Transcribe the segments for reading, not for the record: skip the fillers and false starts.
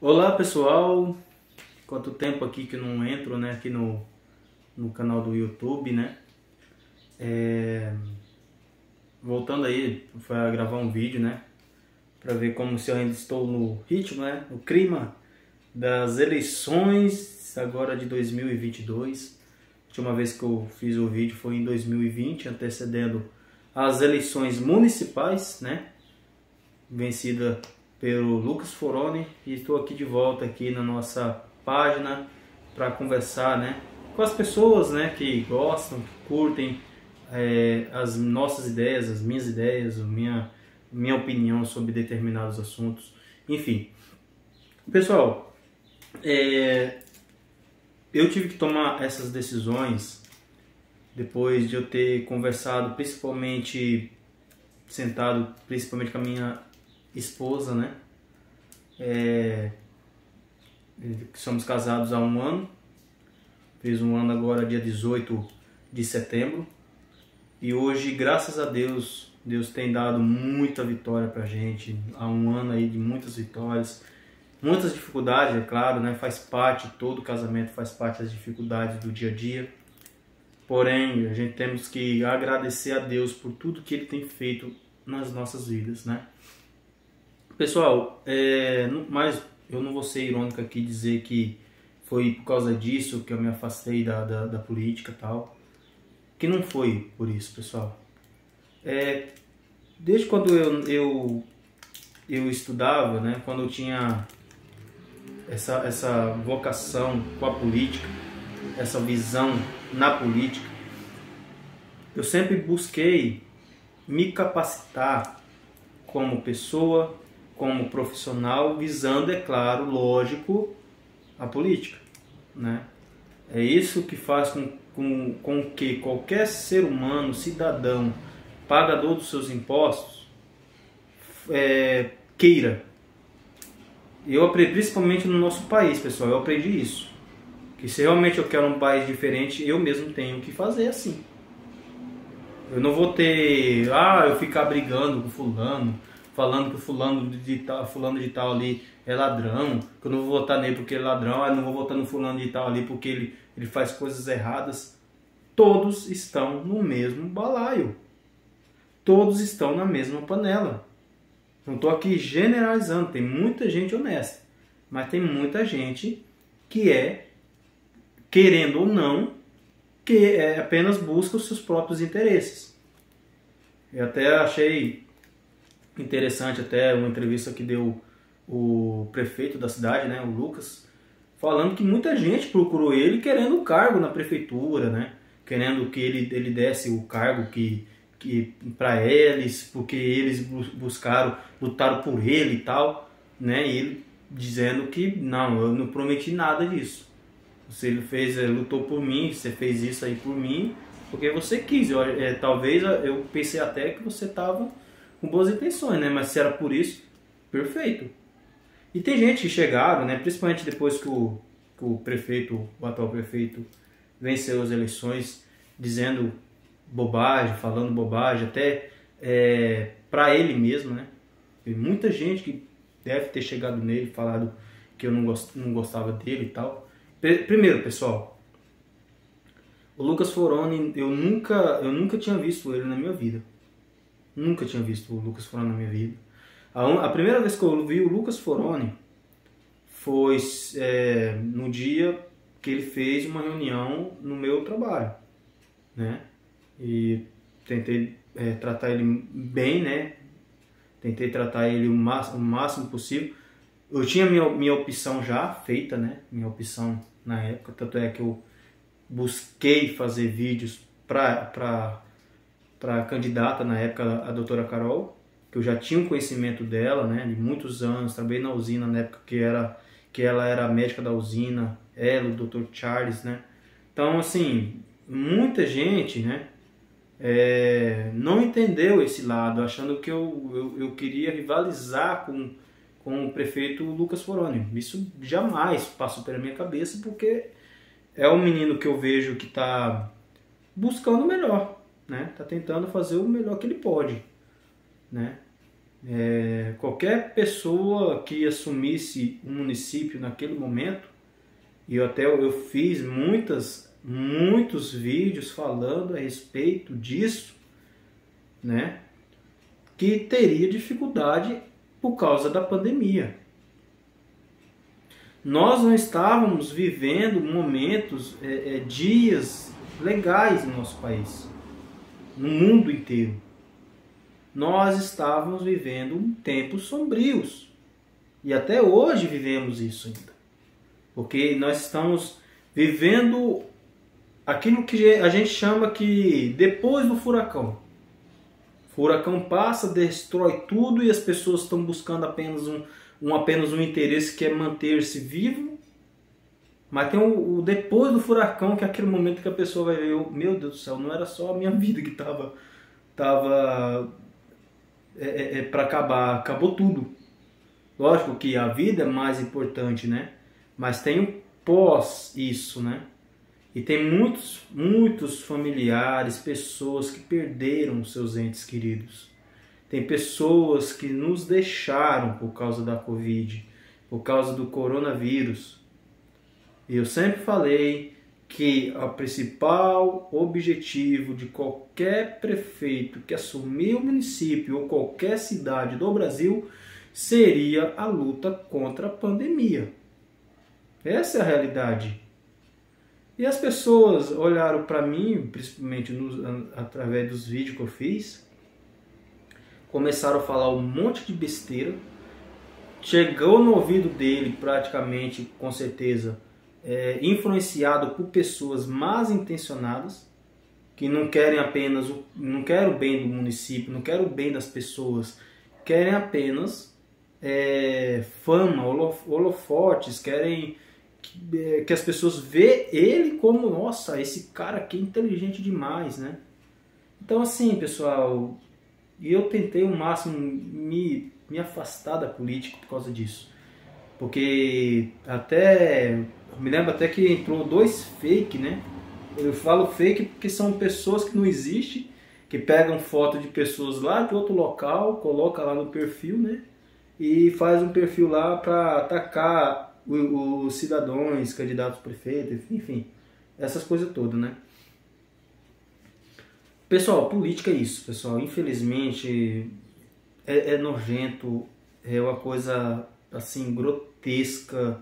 Olá pessoal, quanto tempo aqui que eu não entro, né, aqui no canal do YouTube, né? Voltando aí para gravar um vídeo, né, para ver como se eu ainda estou no ritmo, né, no clima das eleições agora de 2022. A última vez que eu fiz o vídeo foi em 2020, antecedendo as eleições municipais, né, vencida pelo Lucas Foroni, e estou aqui de volta aqui na nossa página para conversar, né, com as pessoas, né, que gostam, que curtem as nossas ideias, as minhas ideias, minha opinião sobre determinados assuntos, enfim. Pessoal, eu tive que tomar essas decisões depois de eu ter conversado, principalmente com a minha esposa, né? Somos casados há um ano, fiz um ano agora dia 18 de setembro, e hoje, graças a Deus, Deus tem dado muita vitória pra gente, há um ano aí de muitas vitórias, muitas dificuldades, é claro, né? Faz parte, todo casamento faz parte das dificuldades do dia a dia, porém, a gente temos que agradecer a Deus por tudo que Ele tem feito nas nossas vidas, né? Pessoal, mas eu não vou ser irônico aqui dizer que foi por causa disso que eu me afastei da política e tal, que não foi por isso, pessoal. Desde quando eu estudava, né, quando eu tinha essa vocação com a política, essa visão na política, eu sempre busquei me capacitar como pessoa, como profissional, visando, é claro, lógico, a política, né? É isso que faz com que qualquer ser humano, cidadão, pagador dos seus impostos, queira. Eu aprendi, principalmente no nosso país, pessoal, eu aprendi isso. Que se realmente eu quero um país diferente, eu mesmo tenho que fazer assim. Eu não vou ter, eu ficar brigando com fulano, falando que o fulano de tal ali é ladrão, que eu não vou votar nele porque ele é ladrão, eu não vou votar no fulano de tal ali porque ele faz coisas erradas. Todos estão no mesmo balaio. Todos estão na mesma panela. Não estou aqui generalizando, tem muita gente honesta, mas tem muita gente que querendo ou não, que apenas busca os seus próprios interesses. Eu até achei interessante até uma entrevista que deu o prefeito da cidade, né, o Lucas, falando que muita gente procurou ele querendo o cargo na prefeitura, né, querendo que ele desse o cargo que para eles, porque eles lutaram por ele e tal, né, e ele dizendo que não, eu não prometi nada disso. Você lutou por mim, você fez isso aí por mim, porque você quis. Talvez eu pensei até que você estava com boas intenções, né? Mas se era por isso, perfeito. E tem gente que chegaram, né? Principalmente depois que o atual prefeito, venceu as eleições, dizendo bobagem, falando bobagem, até para ele mesmo, né? Tem muita gente que deve ter chegado nele, falado que eu não gostava dele e tal. Primeiro, pessoal, o Lucas Foroni, eu nunca tinha visto ele na minha vida. Nunca tinha visto o Lucas Foroni na minha vida. A primeira vez que eu vi o Lucas Foroni foi no dia que ele fez uma reunião no meu trabalho, né? E tentei tratar ele bem, né? Tentei tratar ele o máximo possível. Eu tinha minha opção já feita, né? Minha opção na época, tanto é que eu busquei fazer vídeos para candidata na época, a doutora Carol, que eu já tinha um conhecimento dela, né? De muitos anos, trabalhei na usina na época que ela era médica da usina, ela, o doutor Charles, né? Então, assim, muita gente, né? Não entendeu esse lado, achando que eu queria rivalizar com o prefeito Lucas Foroni. Isso jamais passou pela minha cabeça, porque é um menino que eu vejo que está buscando o melhor, né? Está tentando fazer o melhor que ele pode, né? Qualquer pessoa que assumisse um município naquele momento, e eu fiz muitos vídeos falando a respeito disso, né, que teria dificuldade por causa da pandemia. Nós não estávamos vivendo momentos, dias legais no nosso país, no mundo inteiro. Nós estávamos vivendo tempos sombrios. E até hoje vivemos isso ainda. Porque nós estamos vivendo aquilo que a gente chama que depois do furacão. O furacão passa, destrói tudo e as pessoas estão buscando apenas um interesse, que é manter-se vivo. Mas tem o depois do furacão, que é aquele momento que a pessoa vai ver, meu Deus do céu, não era só a minha vida que estava para acabar, acabou tudo. Lógico que a vida é mais importante, né? Mas tem o pós isso, né? E tem muitos familiares, pessoas que perderam seus entes queridos. Tem pessoas que nos deixaram por causa da Covid, por causa do coronavírus. E eu sempre falei que o principal objetivo de qualquer prefeito que assumir o município ou qualquer cidade do Brasil seria a luta contra a pandemia. Essa é a realidade. E as pessoas olharam para mim, principalmente através dos vídeos que eu fiz, começaram a falar um monte de besteira, chegou no ouvido dele praticamente, com certeza, influenciado por pessoas mal intencionadas, que não querem o bem do município, não querem o bem das pessoas, querem apenas fama, holofotes, querem que as pessoas vejam ele como, nossa, esse cara aqui é inteligente demais, né? Então assim, pessoal, eu tentei ao máximo me afastar da política por causa disso. Porque eu me lembro até que entrou 2 fake, né? Eu falo fake porque são pessoas que não existem, que pegam foto de pessoas lá de outro local, coloca lá no perfil, né? E faz um perfil lá para atacar os cidadãos, candidatos a prefeito, enfim, essas coisas todas, né? Pessoal, política é isso, pessoal. Infelizmente é nojento, é uma coisa assim grotesca.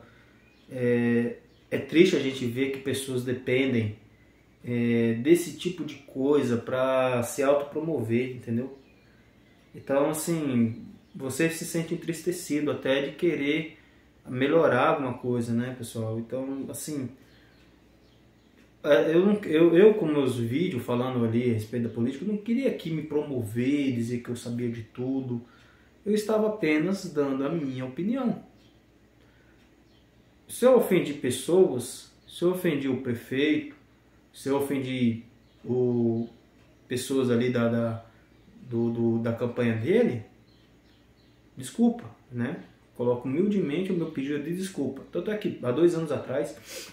É triste a gente ver que pessoas dependem desse tipo de coisa para se autopromover, entendeu? Então, assim, você se sente entristecido até de querer melhorar alguma coisa, né, pessoal? Então, assim, eu com meus vídeos falando ali a respeito da política, eu não queria aqui me promover, dizer que eu sabia de tudo. Eu estava apenas dando a minha opinião. Se eu ofendi pessoas, se eu ofendi o prefeito, se eu ofendi pessoas ali da campanha dele, desculpa, né? Coloco humildemente o meu pedido de desculpa. Tanto é que há 2 anos atrás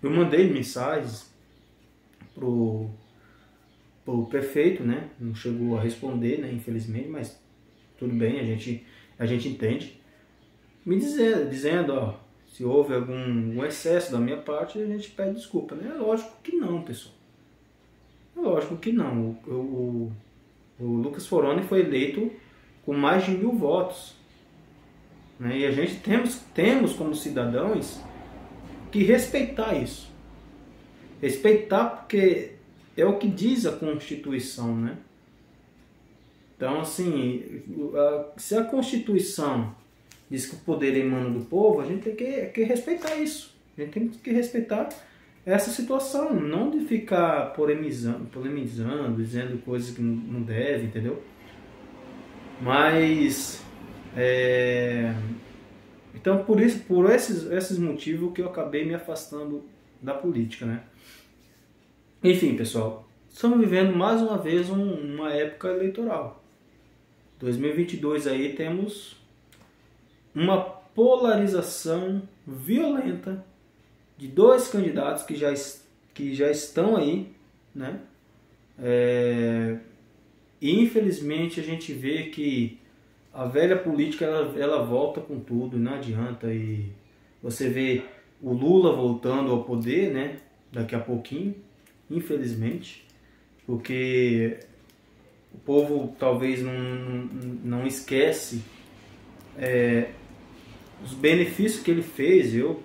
eu mandei mensagens pro prefeito, né? Não chegou a responder, né? Infelizmente, mas tudo bem, a gente entende. Me dizendo, ó, se houve algum excesso da minha parte, a gente pede desculpa, né? É lógico que não, pessoal. É lógico que não. O Lucas Foroni foi eleito com mais de 1000 votos. Né? E a gente temos como cidadãos que respeitar isso. Respeitar porque é o que diz a Constituição, né? Então, assim, se a Constituição diz que o poder emana do povo, a gente tem que respeitar isso. A gente tem que respeitar essa situação, não de ficar polemizando, dizendo coisas que não deve, entendeu? Mas, então, por esses motivos que eu acabei me afastando da política, né? Enfim, pessoal, estamos vivendo mais uma vez uma época eleitoral. 2022 aí temos uma polarização violenta de 2 candidatos que já estão aí, né? E infelizmente a gente vê que a velha política ela volta com tudo, não adianta. E você vê o Lula voltando ao poder, né? Daqui a pouquinho, infelizmente, porque o povo talvez não esquece os benefícios que ele fez. Eu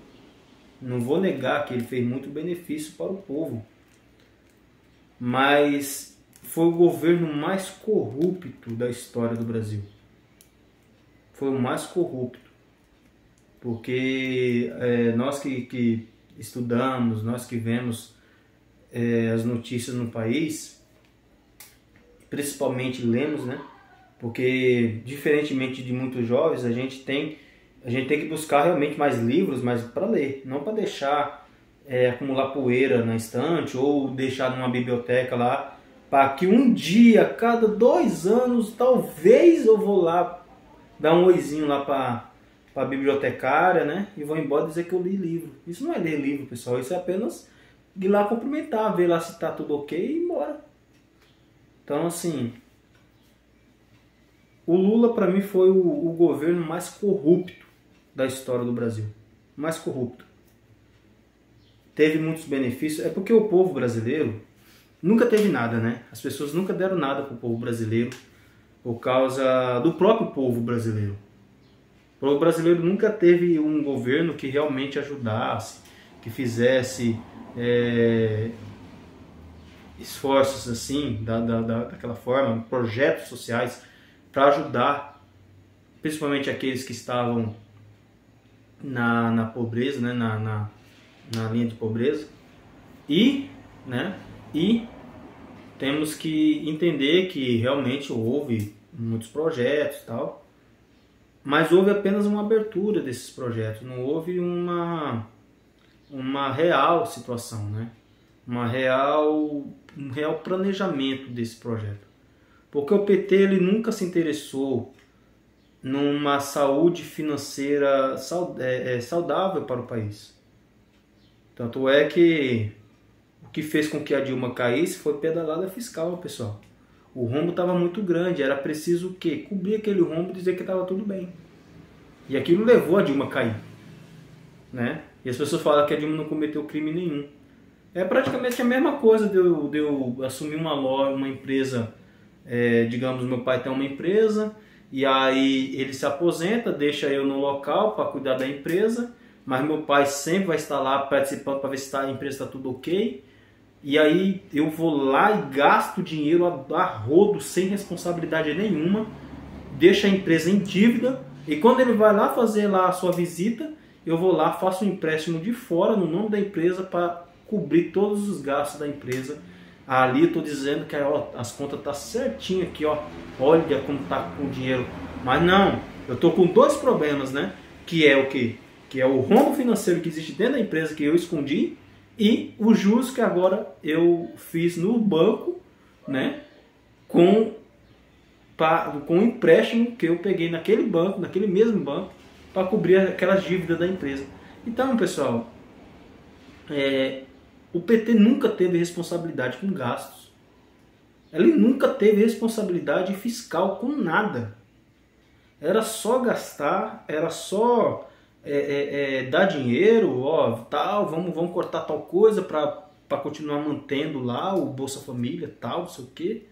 não vou negar que ele fez muito benefício para o povo, mas foi o governo mais corrupto da história do Brasil. Foi o mais corrupto, porque nós que estudamos, nós que vemos as notícias no país, principalmente lemos, né? Porque diferentemente de muitos jovens, a gente tem que buscar realmente mais livros, mas para ler, não para deixar acumular poeira na estante ou deixar numa biblioteca lá, para que um dia, cada 2 anos, talvez eu vou lá dar um oizinho lá para a bibliotecária, né? E vou embora dizer que eu li livro. Isso não é ler livro, pessoal. Isso é apenas ir lá cumprimentar, ver lá se está tudo ok e ir embora. Então, assim, o Lula para mim foi o governo mais corrupto da história do Brasil. Mais corrupto. Teve muitos benefícios. É porque o povo brasileiro nunca teve nada, né? As pessoas nunca deram nada para o povo brasileiro por causa do próprio povo brasileiro. O povo brasileiro nunca teve um governo que realmente ajudasse, que fizesse esforços assim, daquela forma, projetos sociais para ajudar, principalmente aqueles que estavam na pobreza, né, na linha de pobreza. E temos que entender que realmente houve muitos projetos e tal, mas houve apenas uma abertura desses projetos, não houve uma real situação, né? Um real planejamento desse projeto. Porque o PT ele nunca se interessou numa saúde financeira saudável para o país. Tanto é que o que fez com que a Dilma caísse foi pedalada fiscal, pessoal. O rombo estava muito grande, era preciso o quê? Cobrir aquele rombo e dizer que estava tudo bem. E aquilo levou a Dilma a cair, né? E as pessoas falam que a Dilma não cometeu crime nenhum. É praticamente a mesma coisa de eu assumir uma empresa, digamos, meu pai tem uma empresa, e aí ele se aposenta, deixa eu no local para cuidar da empresa, mas meu pai sempre vai estar lá participando para ver se a empresa está tudo ok. E aí eu vou lá e gasto dinheiro a rodo, sem responsabilidade nenhuma, deixa a empresa em dívida, e quando ele vai lá fazer lá a sua visita, eu vou lá, faço um empréstimo de fora no nome da empresa para cobrir todos os gastos da empresa. Ali eu estou dizendo que as contas estão certinho aqui, ó. Olha como está com o dinheiro. Mas não, eu estou com 2 problemas, né? Que é o quê? Que é o rombo financeiro que existe dentro da empresa que eu escondi, e os juros que agora eu fiz no banco, né, com o empréstimo que eu peguei naquele mesmo banco, para cobrir aquelas dívidas da empresa. Então, pessoal, o PT nunca teve responsabilidade com gastos. Ele nunca teve responsabilidade fiscal com nada. Era só gastar, era só dar dinheiro, ó, tal, vamos cortar tal coisa para continuar mantendo lá o Bolsa Família, tal, não sei o quê.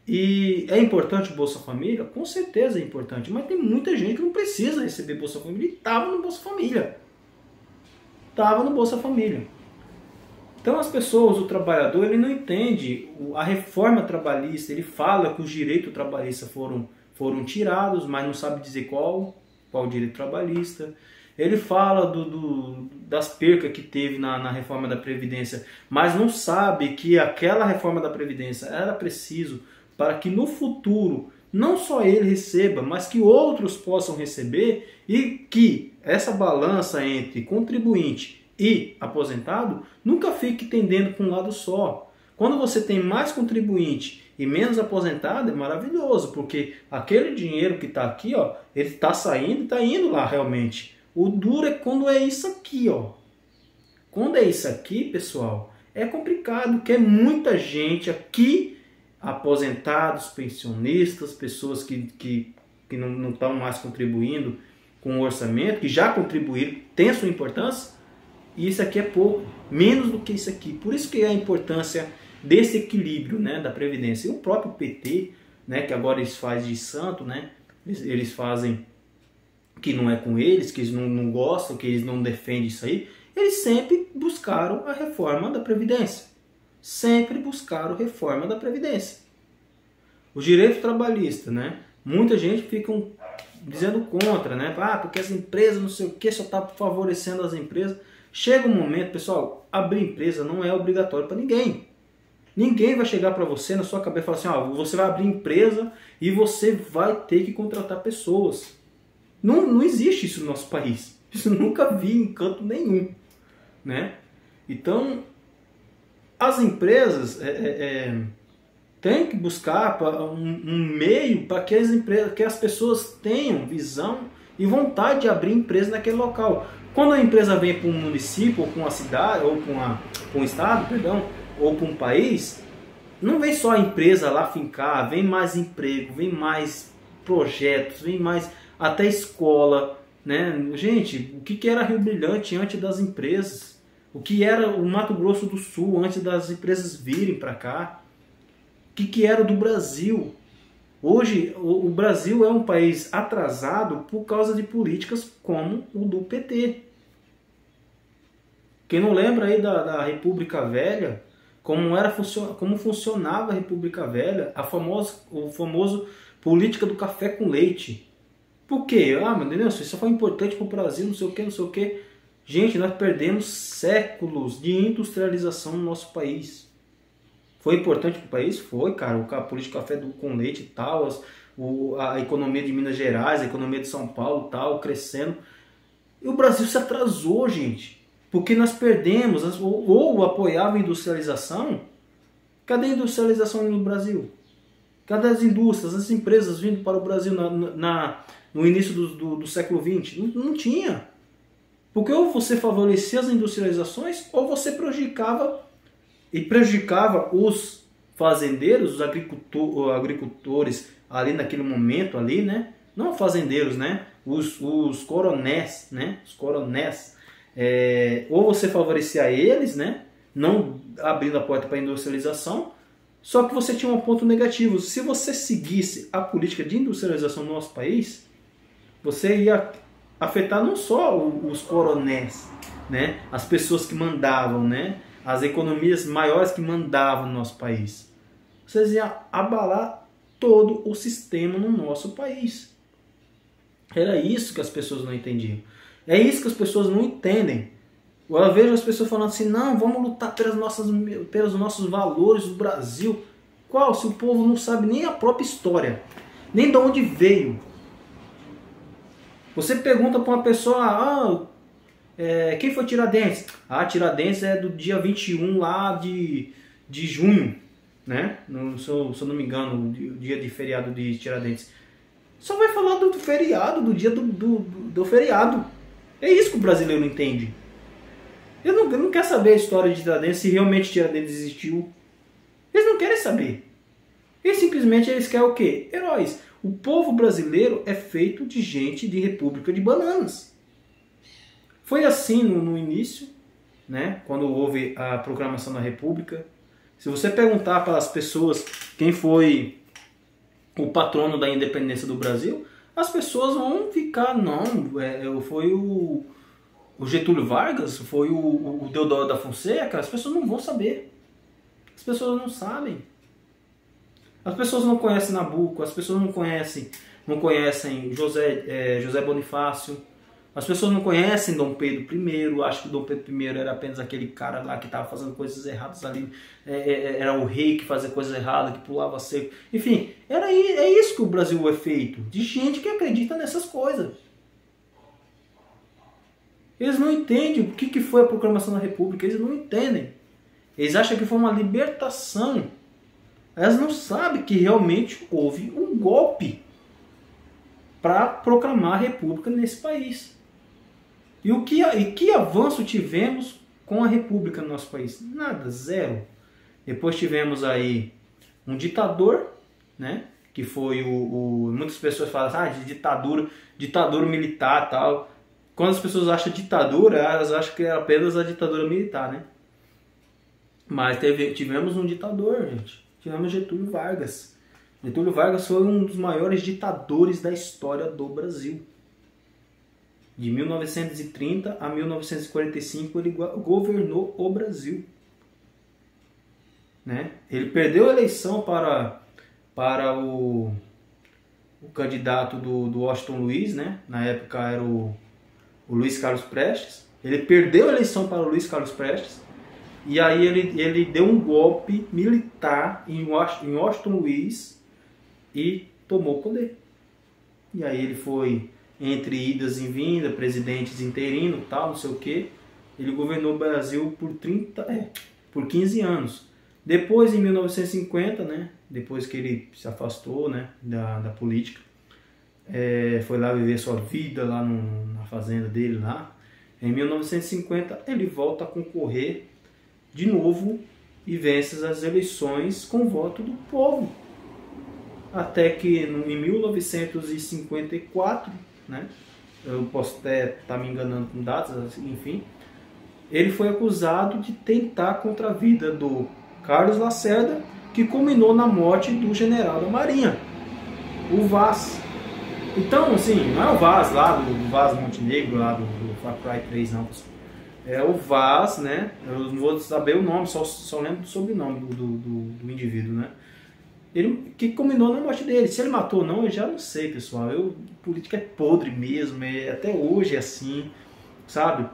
E é importante o Bolsa Família? Com certeza é importante, mas tem muita gente que não precisa receber Bolsa Família e estava no Bolsa Família. Estava no Bolsa Família. Então as pessoas, o trabalhador, ele não entende a reforma trabalhista. Ele fala que os direitos trabalhistas foram tirados, mas não sabe dizer qual direito trabalhista. Ele fala das percas que teve na reforma da Previdência, mas não sabe que aquela reforma da Previdência era preciso para que no futuro não só ele receba, mas que outros possam receber, e que essa balança entre contribuinte e aposentado nunca fique tendendo para um lado só. Quando você tem mais contribuinte e menos aposentado, é maravilhoso, porque aquele dinheiro que está aqui, ó, ele está saindo e está indo lá realmente. O duro é quando é isso aqui, ó. Quando é isso aqui, pessoal, é complicado, porque é muita gente aqui, aposentados, pensionistas, pessoas que que não estão mais contribuindo com o orçamento, que já contribuíram, tem a sua importância, e isso aqui é pouco, menos do que isso aqui. Por isso que é a importância desse equilíbrio, né, da Previdência. E o próprio PT, né, que agora eles fazem de santo, né, eles fazem que não é com eles, que eles não gostam, que eles não defendem isso aí, eles sempre buscaram a reforma da Previdência. Sempre buscaram a reforma da Previdência. O direito trabalhista, né, muita gente fica dizendo contra, né, porque as empresas não sei o que, só está favorecendo as empresas. Chega um momento, pessoal, abrir empresa não é obrigatório para ninguém. Ninguém vai chegar para você na sua cabeça e falar assim, você vai abrir empresa e você vai ter que contratar pessoas. Não existe isso no nosso país. Isso eu nunca vi em canto nenhum, né? Então, as empresas têm que buscar um meio para que as pessoas tenham visão e vontade de abrir empresa naquele local. Quando a empresa vem para um município, ou para uma cidade, ou para um estado, perdão, ou para um país, não vem só a empresa lá fincar, vem mais emprego, vem mais projetos, vem mais até escola, né? Gente, o que era Rio Brilhante antes das empresas? O que era o Mato Grosso do Sul antes das empresas virem para cá? O que era do Brasil? Hoje, o Brasil é um país atrasado por causa de políticas como o do PT. Quem não lembra aí da República Velha, como funcionava a República Velha, o famoso política do café com leite. Por quê? Meu Deus, isso foi importante para o Brasil, não sei o que, não sei o que. Gente, nós perdemos séculos de industrialização no nosso país. Foi importante para o país? Foi, cara. A política de café com leite e tal, a economia de Minas Gerais, a economia de São Paulo e tal, crescendo. E o Brasil se atrasou, gente. Porque nós perdemos, ou apoiava a industrialização. Cadê a industrialização no Brasil? Cadê as indústrias, as empresas vindo para o Brasil no início do século XX? Não tinha. Porque ou você favorecia as industrializações, ou você prejudicava os fazendeiros, os agricultores ali naquele momento ali, né? Não fazendeiros, né? Os coronéis, né? Os coronéis. Ou você favorecia eles, né? Não abrindo a porta para a industrialização. Só que você tinha um ponto negativo. Se você seguisse a política de industrialização no nosso país, você ia afetar não só os coronéis, né? As pessoas que mandavam, né? As economias maiores que mandavam no nosso país. Vocês iam abalar todo o sistema no nosso país. Era isso que as pessoas não entendiam. É isso que as pessoas não entendem. Eu vejo as pessoas falando assim, não, vamos lutar pelos nossos valores do Brasil. Qual? Se o povo não sabe nem a própria história, nem de onde veio. Você pergunta para uma pessoa, quem foi Tiradentes? Tiradentes é do dia 21 lá de junho, né? Se eu não me engano, o dia de feriado de Tiradentes. Só vai falar do feriado, do dia do feriado. É isso que o brasileiro não entende. Ele não quer saber a história de Tiradentes, se realmente Tiradentes existiu. Eles não querem saber. Eles querem o quê? Heróis. O povo brasileiro é feito de gente de república de bananas. Foi assim no início, né? Quando houve a proclamação da república. Se você perguntar para as pessoas quem foi o patrono da independência do Brasil, as pessoas vão ficar, foi o Getúlio Vargas, foi o Deodoro da Fonseca. As pessoas não vão saber. As pessoas não sabem. As pessoas não conhecem Nabuco, as pessoas não conhecem José Bonifácio, as pessoas não conhecem Dom Pedro I, acham que Dom Pedro I era apenas aquele cara lá que estava fazendo coisas erradas ali, era o rei que fazia coisas erradas, que pulava seco, enfim, é isso que o Brasil é feito, de gente que acredita nessas coisas. Eles não entendem o que foi a proclamação da República, eles não entendem. Eles acham que foi uma libertação. Elas não sabem que realmente houve um golpe para proclamar a República nesse país. E que avanço tivemos com a República no nosso país? Nada, zero. Depois tivemos aí um ditador, né, que foi muitas pessoas falam assim, de ditadura militar e tal. Quando as pessoas acham ditadura, elas acham que é apenas a ditadura militar, né? Mas tivemos um ditador, gente. Tivemos Getúlio Vargas. Getúlio Vargas foi um dos maiores ditadores da história do Brasil. De 1930 a 1945 ele governou o Brasil. Né? Ele perdeu a eleição para o candidato do Washington Luiz, né? Na época era o Luiz Carlos Prestes. Ele perdeu a eleição para o Luiz Carlos Prestes. E aí ele deu um golpe militar em Washington Luiz e tomou o poder. E aí ele foi, entre idas e vindas, presidentes interino, tal, não sei o que. Ele governou o Brasil por 15 anos. Depois, em 1950, né, depois que ele se afastou, né, da política, foi lá viver sua vida lá na fazenda dele lá. Em 1950 ele volta a concorrer de novo e vence as eleições com o voto do povo. Até que em 1954, né, eu posso até estar me enganando com datas, enfim, ele foi acusado de tentar contra a vida do Carlos Lacerda, que culminou na morte do general da Marinha, o Vaz. Então, assim, não é o Vaz lá do Vaz Montenegro, lá do Far Cry 3, não. É o Vaz, né? Eu não vou saber o nome, só lembro do sobrenome do indivíduo, né? Ele que culminou na morte dele. Se ele matou ou não, eu já não sei, pessoal. Política é podre mesmo, até hoje é assim, sabe?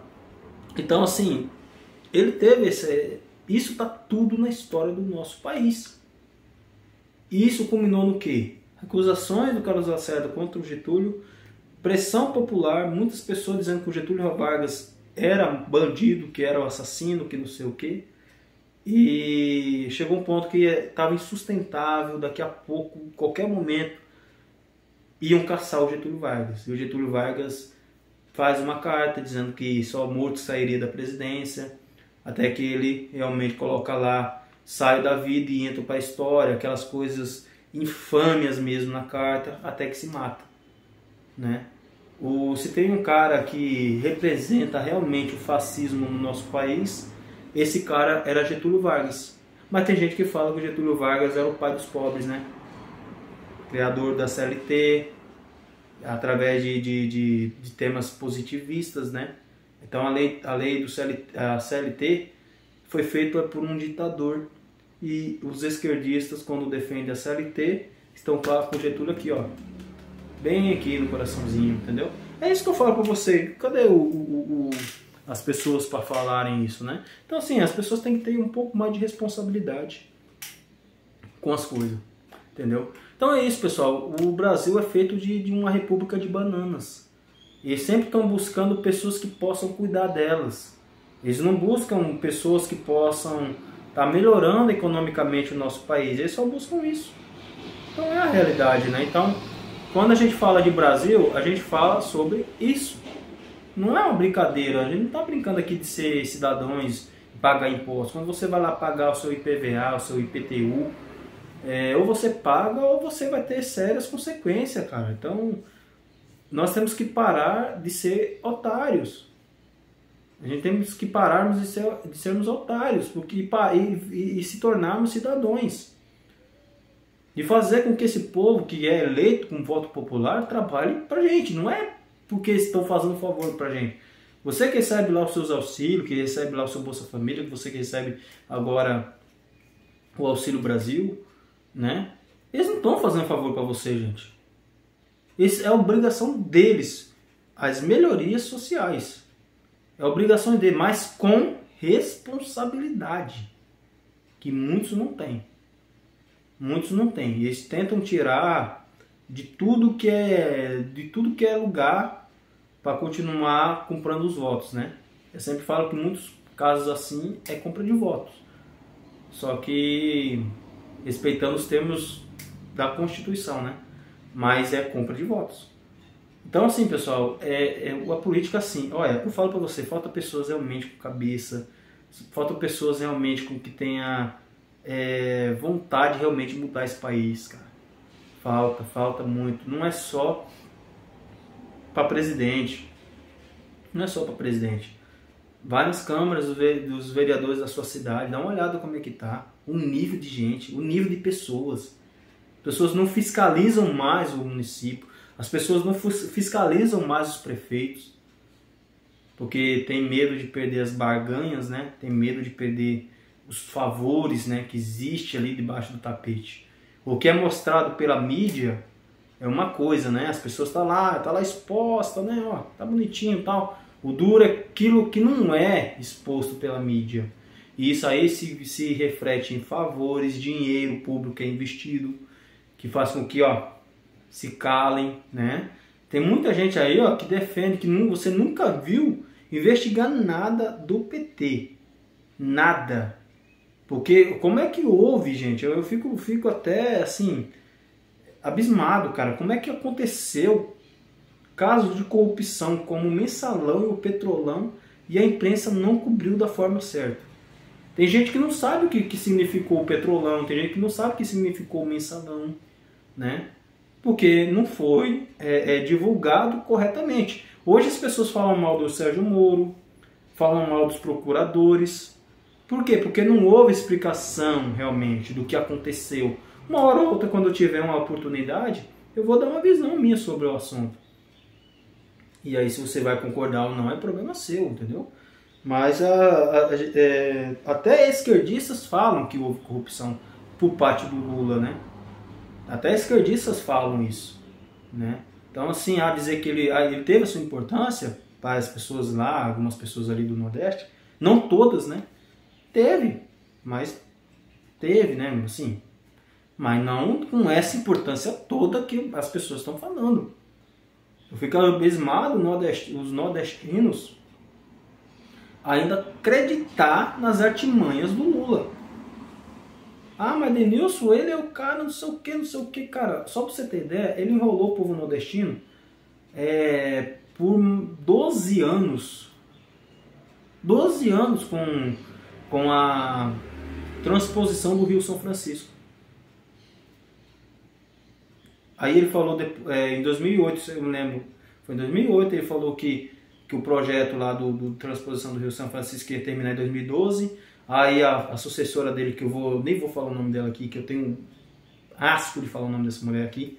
Então, assim, ele teve isso está tudo na história do nosso país. E isso culminou no quê? Acusações do Carlos Lacerda contra o Getúlio, pressão popular, muitas pessoas dizendo que o Getúlio Vargas era bandido, que era o assassino, que não sei o quê. E chegou um ponto que estava insustentável, daqui a pouco, qualquer momento, iam caçar o Getúlio Vargas. E o Getúlio Vargas faz uma carta dizendo que só morto sairia da presidência, até que ele realmente coloca lá, sai da vida e entra para a história, aquelas coisas infâmias mesmo na carta, até que se mata, né? Se tem um cara que representa realmente o fascismo no nosso país, esse cara era Getúlio Vargas. Mas tem gente que fala que o Getúlio Vargas era o pai dos pobres, né? Criador da CLT, através de temas positivistas, né? Então a lei do CLT foi feita por um ditador. E os esquerdistas, quando defendem a CLT, estão com o Getúlio aqui, ó. Bem aqui no coraçãozinho, entendeu? É isso que eu falo pra você. Cadê as pessoas para falarem isso, né? Então, assim, as pessoas têm que ter um pouco mais de responsabilidade com as coisas, entendeu? Então é isso, pessoal. O Brasil é feito de uma república de bananas. Eles sempre estão buscando pessoas que possam cuidar delas. Eles não buscam pessoas que possam estar melhorando economicamente o nosso país. Eles só buscam isso. Então é a realidade, né? Então, quando a gente fala de Brasil, a gente fala sobre isso. Não é uma brincadeira. A gente não está brincando aqui de ser cidadãos e pagar impostos. Quando você vai lá pagar o seu IPVA, o seu IPTU, ou você paga ou você vai ter sérias consequências, cara. Então, nós temos que parar de ser otários. A gente temos que pararmos de sermos otários e se tornarmos cidadãos. De fazer com que esse povo que é eleito com voto popular trabalhe pra gente. Não é porque estão fazendo um favor pra gente. Você que recebe lá os seus auxílios, que recebe lá o seu Bolsa Família, que você que recebe agora o Auxílio Brasil, né? Eles não estão fazendo favor para você, gente. Isso é obrigação deles. As melhorias sociais. É obrigação deles, mas com responsabilidade. Que muitos não têm. Muitos não têm. Eles tentam tirar de tudo que é lugar para continuar comprando os votos, né? Eu sempre falo que muitos casos assim é compra de votos. Só que respeitando os termos da Constituição, né? Mas é compra de votos. Então, assim, pessoal, a política, assim, olha, eu falo pra você, falta pessoas realmente com cabeça, falta pessoas realmente com que tenha vontade de realmente mudar esse país, cara. falta muito. Não é só para presidente. Não é só para presidente. Vai nas câmaras dos vereadores da sua cidade, dá uma olhada como é que tá. O nível de gente, o nível de pessoas. As pessoas não fiscalizam mais o município. As pessoas não fiscalizam mais os prefeitos. Porque tem medo de perder as barganhas, né? Tem medo de perder os favores, né, que existe ali debaixo do tapete. O que é mostrado pela mídia é uma coisa, né? As pessoas tá lá exposta, né? Ó, tá bonitinho e tal. O duro é aquilo que não é exposto pela mídia. E isso aí se reflete em favores, dinheiro público é investido, que faz com que, ó, se calem, né? Tem muita gente aí, ó, que defende que você nunca viu investigar nada do PT. Nada. Porque como é que houve, gente? Eu fico até assim abismado, cara. Como é que aconteceu casos de corrupção como o Mensalão e o Petrolão e a imprensa não cobriu da forma certa? Tem gente que não sabe o que significou o Petrolão, tem gente que não sabe o que significou o Mensalão, né? Porque não foi divulgado corretamente. Hoje as pessoas falam mal do Sérgio Moro, falam mal dos procuradores. Por quê? Porque não houve explicação realmente do que aconteceu. Uma hora ou outra, quando eu tiver uma oportunidade, eu vou dar uma visão minha sobre o assunto. E aí, se você vai concordar ou não, é problema seu, entendeu? Mas até esquerdistas falam que houve corrupção por parte do Lula, né? Até esquerdistas falam isso, né? Então, assim, a dizer que ele teve a sua importância para as pessoas lá, algumas pessoas ali do Nordeste, não todas, né? Teve, né? Assim, mas não com essa importância toda que as pessoas estão falando. Eu fico abismado os nordestinos ainda acreditar nas artimanhas do Lula. Ah, mas Denilson, ele é o cara, não sei o que, cara. Só pra você ter ideia, ele enrolou o povo nordestino por 12 anos. 12 anos com a transposição do Rio São Francisco. Aí ele falou, em 2008, eu me lembro, foi em 2008, ele falou que o projeto lá do transposição do Rio São Francisco ia terminar em 2012. Aí a sucessora dele, que nem vou falar o nome dela aqui, que eu tenho asco de falar o nome dessa mulher aqui,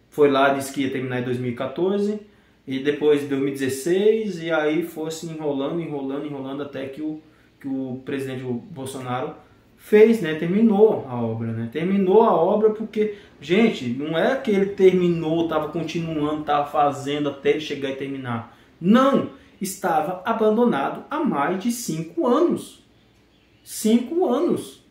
foi lá, disse que ia terminar em 2014, e depois em 2016, e aí fosse enrolando, até que o presidente Bolsonaro fez, né? Terminou a obra, né? Terminou a obra porque, gente, não é que ele terminou, estava continuando, estava fazendo até ele chegar e terminar. Não! Estava abandonado há mais de 5 anos. 5 anos.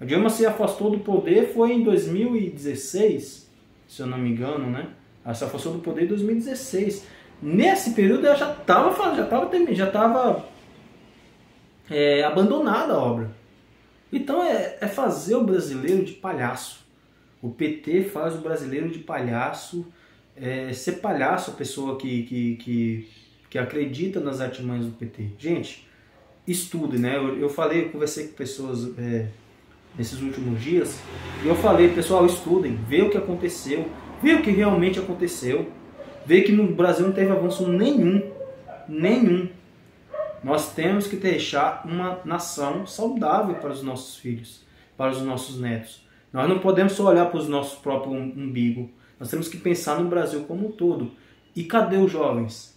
A Dilma se afastou do poder foi em 2016, se eu não me engano, né? Ela se afastou do poder em 2016. Nesse período ela já estava abandonada a obra. Então é fazer o brasileiro de palhaço. O PT faz o brasileiro de palhaço. Ser palhaço a pessoa que acredita nas artimanhas do PT. Gente, estude, né? Eu conversei com pessoas nesses últimos dias e eu falei, pessoal, estudem, vê o que aconteceu, vê o que realmente aconteceu, vê que no Brasil não teve avanço nenhum. Nós temos que deixar uma nação saudável para os nossos filhos, para os nossos netos. Nós não podemos só olhar para os nossos próprios umbigo. Nós temos que pensar no Brasil como um todo. E cadê os jovens?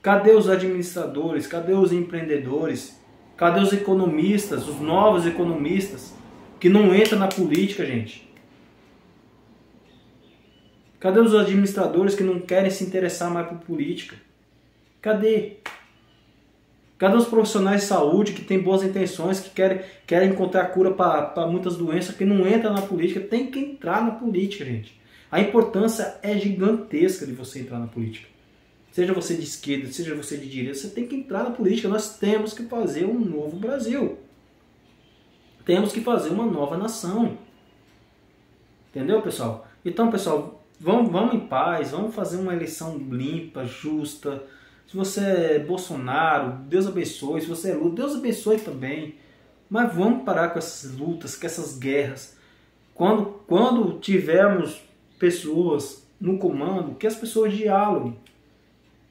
Cadê os administradores? Cadê os empreendedores? Cadê os economistas, os novos economistas que não entram na política, gente? Cadê os administradores que não querem se interessar mais por política? Cadê? Cadê os profissionais de saúde que têm boas intenções, que querem encontrar cura para muitas doenças, que não entram na política? Tem que entrar na política, gente. A importância é gigantesca de você entrar na política. Seja você de esquerda, seja você de direita, você tem que entrar na política. Nós temos que fazer um novo Brasil. Temos que fazer uma nova nação. Entendeu, pessoal? Então, pessoal, vamos em paz, vamos fazer uma eleição limpa, justa. Se você é Bolsonaro, Deus abençoe. Se você é Lula, Deus abençoe também. Mas vamos parar com essas lutas, com essas guerras. Quando tivermos pessoas no comando, que as pessoas dialoguem.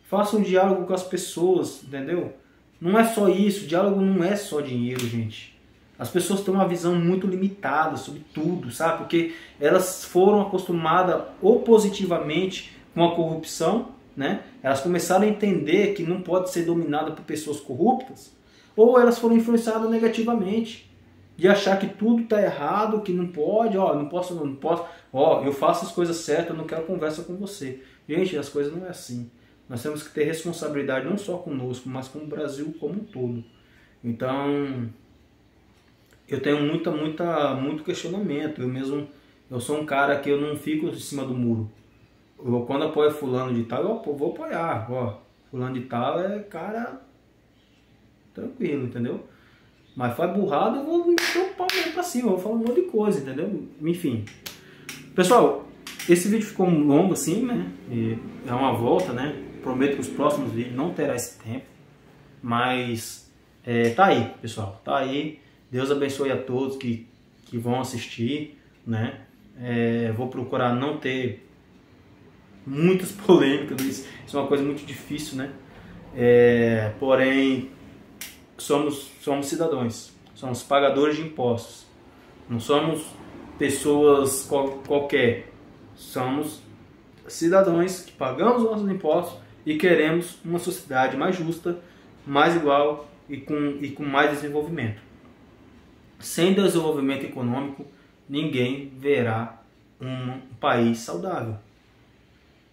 Façam um diálogo com as pessoas, entendeu? Não é só isso, diálogo não é só dinheiro, gente. As pessoas têm uma visão muito limitada sobre tudo, sabe? Porque elas foram acostumadas positivamente com a corrupção, né? Elas começaram a entender que não pode ser dominada por pessoas corruptas, ou elas foram influenciadas negativamente, de achar que tudo está errado, que não pode, não posso, eu faço as coisas certas, eu não quero conversa com você. Gente, as coisas não é assim. Nós temos que ter responsabilidade não só conosco, mas com o Brasil como um todo. Então, eu tenho muito questionamento. Eu sou um cara que eu não fico em cima do muro. Quando apoio fulano de tal, eu vou apoiar. Fulano de tal é cara tranquilo, entendeu? Mas faz burrada, eu vou meter o pau mesmo pra cima, eu vou falar um monte de coisa, entendeu? Enfim. Pessoal, esse vídeo ficou longo assim, né? E é uma volta, né? Prometo que os próximos vídeos não terá esse tempo. Mas tá aí, pessoal. Tá aí. Deus abençoe a todos que vão assistir, né? Vou procurar não ter muitas polêmicas. Isso é uma coisa muito difícil, né? Porém, somos cidadãos. Somos pagadores de impostos. Não somos pessoas qualquer. Somos cidadãos que pagamos nossos impostos e queremos uma sociedade mais justa, mais igual e com mais desenvolvimento. Sem desenvolvimento econômico, ninguém verá um país saudável.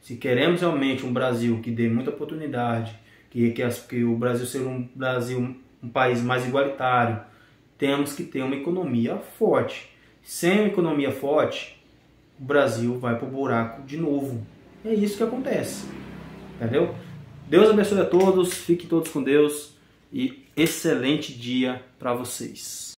Se queremos realmente um Brasil que dê muita oportunidade, que o Brasil seja um país mais igualitário, temos que ter uma economia forte. Sem uma economia forte, o Brasil vai para o buraco de novo. É isso que acontece. Entendeu? Deus abençoe a todos, fiquem todos com Deus e excelente dia para vocês.